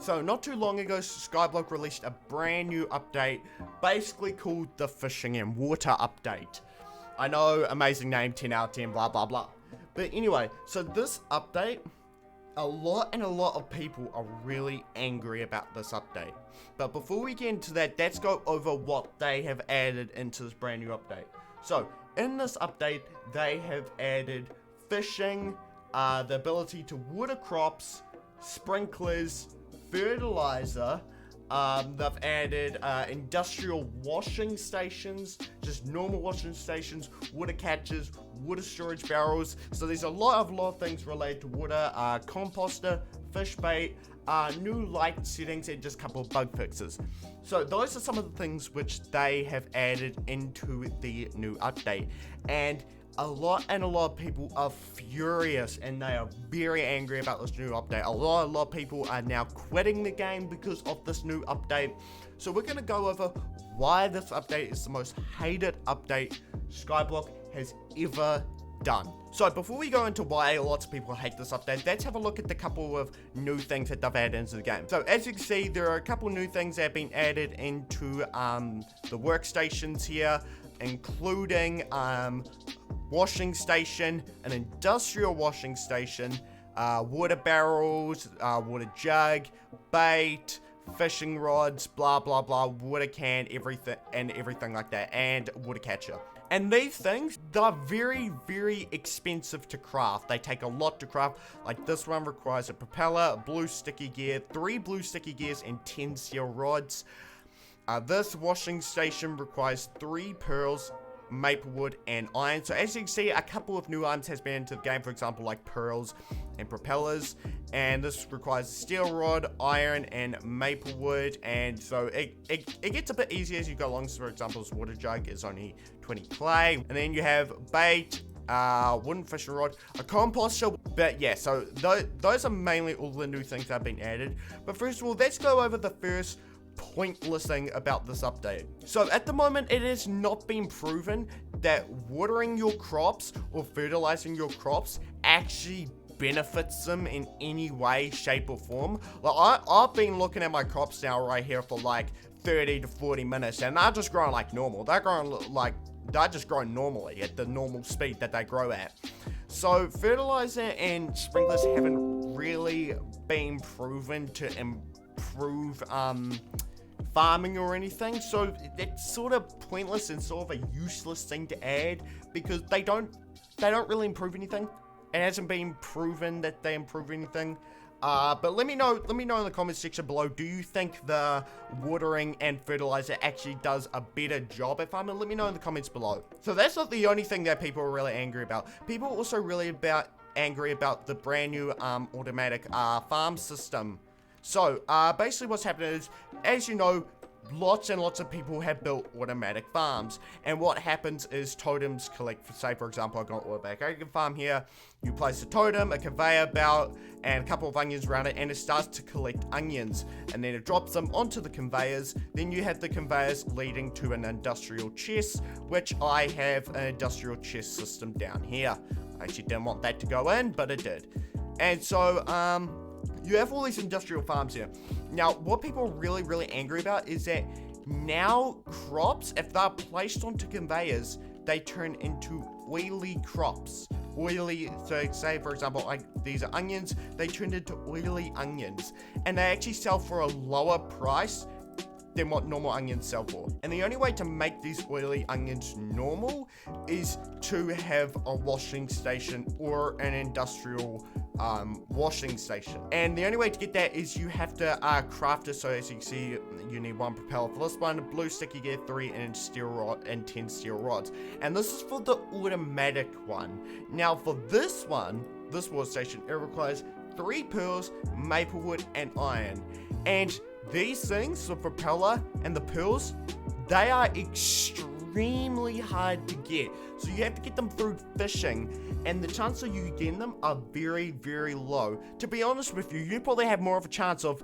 So not too long ago, Skyblock released a brand new update, basically called the Fishing and Water Update. I know, amazing name, 10 out of 10, blah blah blah. But anyway, so this update, a lot of people are really angry about this update. But before we get into that, let's go over what they have added into this brand new update. So in this update, they have added fishing, the ability to water crops, sprinklers, fertilizer. They've added industrial washing stations, just normal washing stations, water catchers, water storage barrels. So there's a lot of things related to water, composter, fish bait, new light settings, and just a couple of bug fixes. So those are some of the things which they have added into the new update. And a lot of people are furious and they are very angry about this new update. A lot of people are now quitting the game because of this new update. So we're going to go over why this update is the most hated update Skyblock has ever done. So before we go into why lots of people hate this update, let's have a look at the couple of new things that they've added into the game. So as you can see, there are a couple new things that have been added into the workstations here, including washing station, an industrial washing station, water barrels, water jug, bait, fishing rods, blah blah blah, water can, everything like that, and water catcher. And these things, they're very expensive to craft. They take a lot to craft. Like this one requires a propeller, blue sticky gear, 3 blue sticky gears, and 10 steel rods. This washing station requires 3 pearls, maple wood, and iron. So as you can see, a couple of new items has been into the game, for example, like pearls and propellers, and this requires a steel rod, iron, and maple wood. And so it gets a bit easier as you go along. So for example, this water jug is only 20 clay, and then you have bait, wooden fishing rod, a composter. But yeah, so those are mainly all the new things that have been added. But first of all, let's go over the first pointless thing about this update. So at the moment, it has not been proven that watering your crops or fertilizing your crops actually benefits them in any way, shape, or form. Like I've been looking at my crops now right here for like 30 to 40 minutes, and they're just growing like normal. They're just growing normally at the normal speed that they grow at. So fertilizer and sprinklers haven't really been proven to improve farming or anything, so it's sort of pointless and sort of a useless thing to add because they don't really improve anything. It hasn't been proven that they improve anything. But let me know in the comments section below, do you think the watering and fertilizer actually does a better job at farming? Let me know in the comments below. So that's not the only thing that people are really angry about. People are also really angry about the brand new automatic farm system. So, basically what's happening is, as you know, lots and lots of people have built automatic farms. And what happens is totems collect, say for example, I've got an automatic egg farm here. You place a totem, a conveyor belt, and a couple of onions around it, and it starts to collect onions. And then it drops them onto the conveyors. Then you have the conveyors leading to an industrial chest, which I have an industrial chest system down here. I actually didn't want that to go in, but it did. And so, you have all these industrial farms here. Now, what people are really angry about is that now crops, if they're placed onto conveyors, they turn into oily crops. Oily, so say for example, like these are onions, they turn into oily onions. And they actually sell for a lower price than what normal onions sell for. And the only way to make these oily onions normal is to have a washing station or an industrial washing station. And the only way to get that is you have to craft it. So as you can see, you need 1 propeller for this one, blue sticky gear 3, and steel rod and 10 steel rods. And this is for the automatic one. Now for this one, this water station, it requires 3 pearls, maple wood, and iron. And these things, the propeller and the pearls, they are extremely hard to get. So you have to get them through fishing, and the chance of you getting them are very low. To be honest with you, you probably have more of a chance of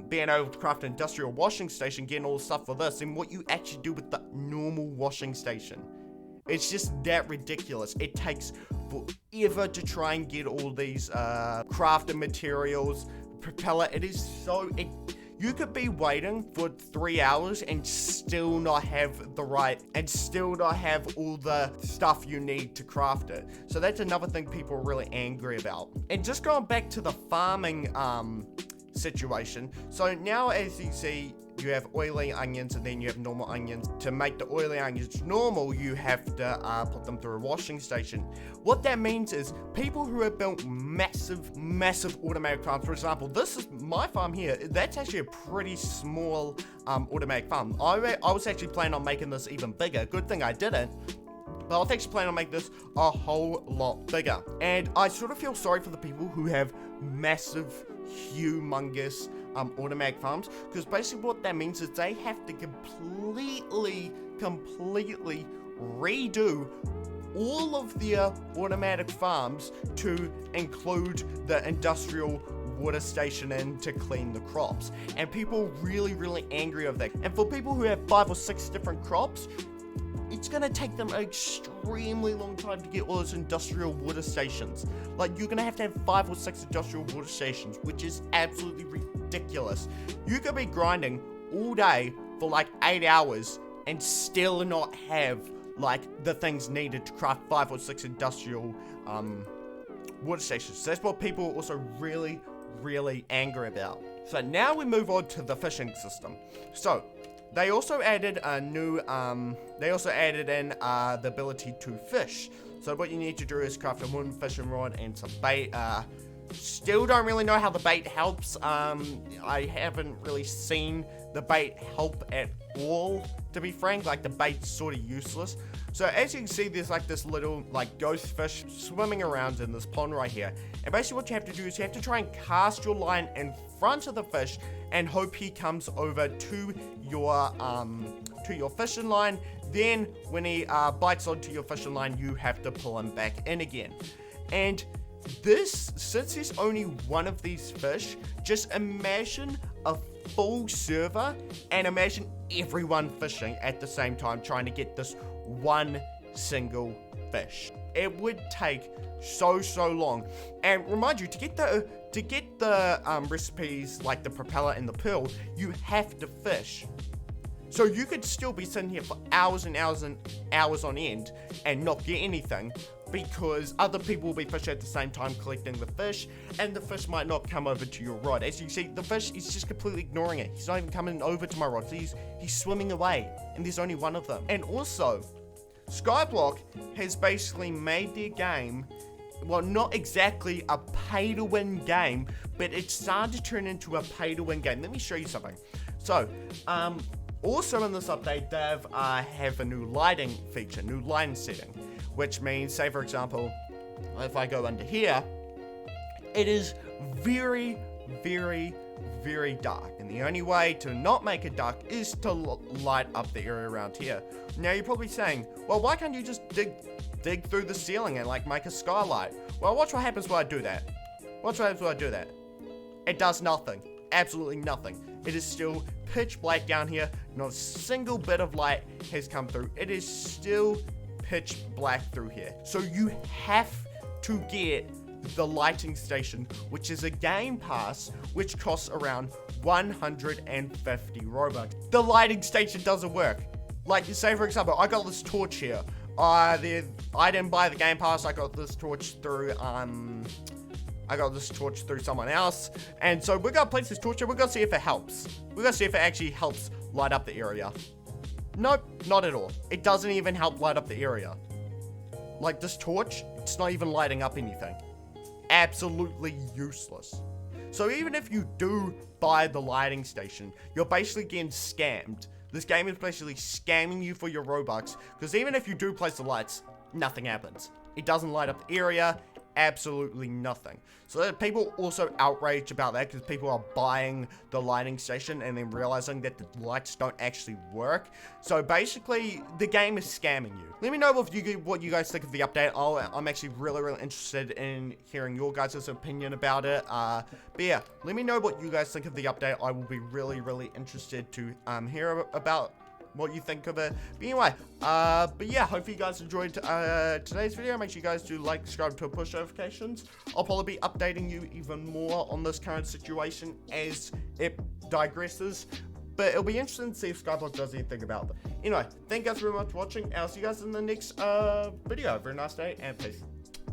being able to craft an industrial washing station, getting all the stuff for this, than what you actually do with the normal washing station. It's just that ridiculous. It takes forever to try and get all these crafting materials, propeller, it is so... You could be waiting for 3 hours and still not have the right, and still not have all the stuff you need to craft it. So that's another thing people are really angry about. And just going back to the farming situation. So now, as you see, you have oily onions and then you have normal onions. To make the oily onions normal, you have to put them through a washing station. What that means is people who have built massive automatic farms, for example, this is my farm here. That's actually a pretty small automatic farm. I was actually planning on making this even bigger. Good thing I didn't. But I was actually planning on making this a whole lot bigger. And I sort of feel sorry for the people who have massive, humongous automatic farms, because basically what that means is they have to completely redo all of their automatic farms to include the industrial water station in to clean the crops. And people are really angry of that. And for people who have 5 or 6 different crops, it's gonna take them an extremely long time to get all those industrial water stations. Like, you're gonna have to have 5 or 6 industrial water stations, which is absolutely ridiculous. You could be grinding all day for like 8 hours and still not have like the things needed to craft 5 or 6 industrial water stations. So that's what people are also really angry about. So now we move on to the fishing system. So they also added a new, they also added in the ability to fish. So what you need to do is craft a wooden fishing rod and some bait. Still don't really know how the bait helps. I haven't really seen the bait help at all, to be frank. Like, the bait's sort of useless. So as you can see, there's like this little like ghost fish swimming around in this pond right here. And basically what you have to do is you have to try and cast your line in front of the fish and hope he comes over to your fishing line. Then when he bites onto your fishing line, you have to pull him back in again. And this, since there's only one of these fish, just imagine a full server and imagine everyone fishing at the same time trying to get this one single fish. It would take so long. And remind you, to get the recipes like the propeller and the pearl, you have to fish. So you could still be sitting here for hours and hours and hours on end and not get anything, because other people will be fishing at the same time collecting the fish, and the fish might not come over to your rod. As you see, the fish is just completely ignoring it. He's not even coming over to my rod. So he's swimming away, and there's only one of them. And also, Skyblock has basically made their game, well, not exactly a pay-to-win game, but it's starting to turn into a pay-to-win game. Let me show you something. So, also in this update, they have a new lighting feature, new lighting setting, which means, say for example, if I go under here, it is very dark, and the only way to not make it dark is to light up the area around here. Now you're probably saying, well, why can't you just dig through the ceiling and like make a skylight? Well, watch what happens when I do that. Watch what happens when I do that. It does nothing. Absolutely nothing. It is still pitch black down here. Not a single bit of light has come through. It is still pitch black through here. So you have to get the lighting station, which is a game pass, which costs around 150 Robux. The lighting station doesn't work. Like, say for example, I got this torch here. I didn't buy the game pass. I got this torch through someone else. And so we're gonna place this torch here. We're gonna see if it helps. We're gonna see if it actually helps light up the area. Nope, not at all. It doesn't even help light up the area. Like, this torch, it's not even lighting up anything. Absolutely useless. So even if you do buy the lighting station, you're basically getting scammed. This game is basically scamming you for your Robux, because even if you do place the lights, nothing happens. It doesn't light up the area. Absolutely nothing. So people also outraged about that, because people are buying the lighting station and then realizing that the lights don't actually work. So basically, the game is scamming you. Let me know what you guys think of the update. I'm actually really interested in hearing your guys' opinion about it. But yeah, let me know what you guys think of the update. I will be really interested to hear about what you think of it. But anyway, but yeah, hope you guys enjoyed today's video. Make sure you guys do like, subscribe to push notifications. I'll probably be updating you even more on this current situation as it digresses. But it'll be interesting to see if Skyblock does anything about it. Anyway, thank you guys very much for watching. I'll see you guys in the next video. Have a very nice day, and peace.